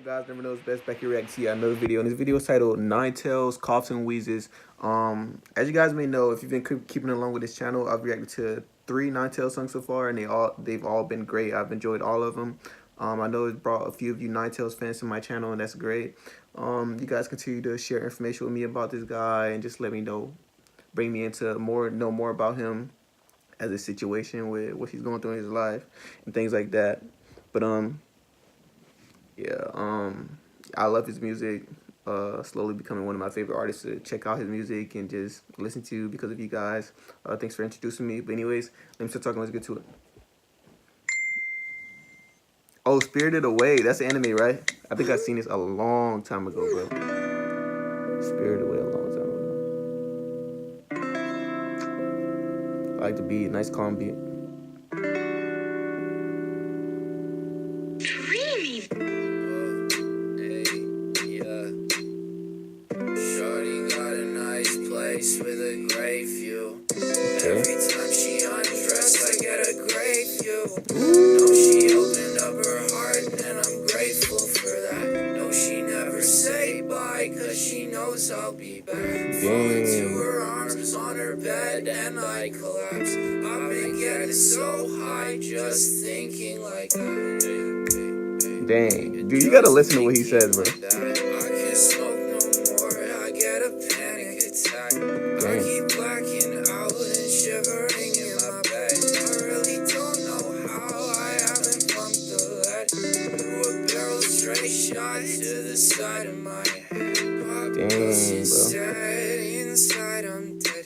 up, guys? Neverknowsbest back here reacting to another video. And this video is titled 9Tails, Coughs and Wheezes. As you guys may know, if you've been keeping along with this channel, I've reacted to 3 9Tails songs so far, and they've all been great. I've enjoyed all of them. I know it's brought a few of you 9Tails fans to my channel, and that's great. You guys continue to share information with me about this guy and just let me know, bring me into know more about him as a situation with what he's going through in his life and things like that. But I love his music. Slowly becoming one of my favorite artists to check out his music and just listen to because of you guys. Thanks for introducing me. But anyways, let me start talking. Let's get to it. Oh, Spirited Away. That's the anime, right? I think I've seen this a long time ago, bro. Spirited Away a long time ago. I like the beat. Nice calm beat. With a great view. Every time she undressed, I get a great view. No, she opened up her heart, and I'm grateful for that. No, she never say bye, cause she knows I'll be back. Fall into her arms on her bed, and I collapse. I've been getting so high, just thinking like that. Dang, dude, you gotta listen to what he says, bro. I can't smoke no more, I get a panic attack. I keep blacking out and shivering in my bed. I really don't know how I haven't pumped the lead through a barrel straight shot to the side of my head. Inside I'm dead.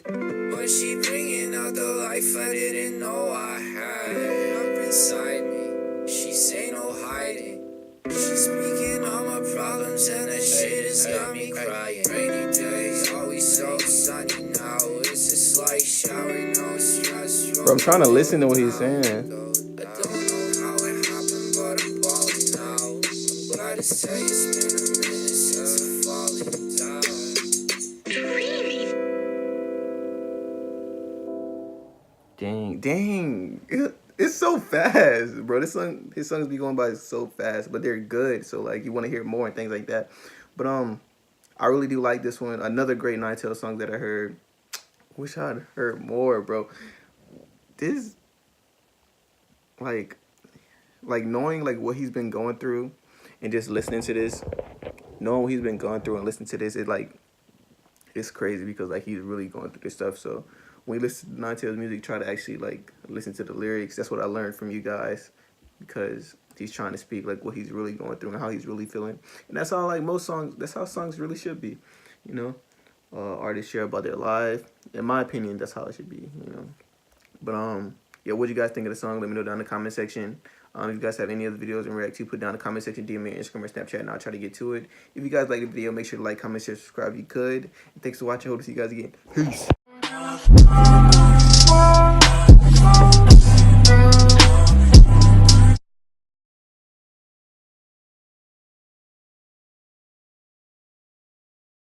Was she bringing out the life I didn't know I had up inside me? She say no hiding. She's speaking all my problems and that shit has got me crying. Rainy days, always so sunny now. It's a slight shower, no stress. Bro, I'm trying to listen to what he's saying. I don't know how it happened, but I'm balling now. I'm glad to say it's been a minute since I'm falling down. Dang. It's so fast, bro. His songs be going by so fast, but they're good. So like you want to hear more and things like that. But I really do like this one. Another great 9Tails song that I heard. Wish I'd heard more, bro. This like knowing like what he's been going through and just listening to this, knowing what he's been going through and listening to this, it's crazy because like he's really going through this stuff. So when you listen to 9Tails music, try to actually like listen to the lyrics. That's what I learned from you guys, because he's trying to speak like what he's really going through and how he's really feeling. And that's how like most songs, that's how songs really should be, you know. Artists share about their life. In my opinion, that's how it should be, you know. But yeah, what do you guys think of the song? Let me know down in the comment section. If you guys have any other videos and react to, put down in the comment section, DM me on Instagram or Snapchat, and I'll try to get to it. If you guys like the video, make sure to like, comment, share, subscribe if you could. And thanks for watching. Hope to see you guys again. Peace.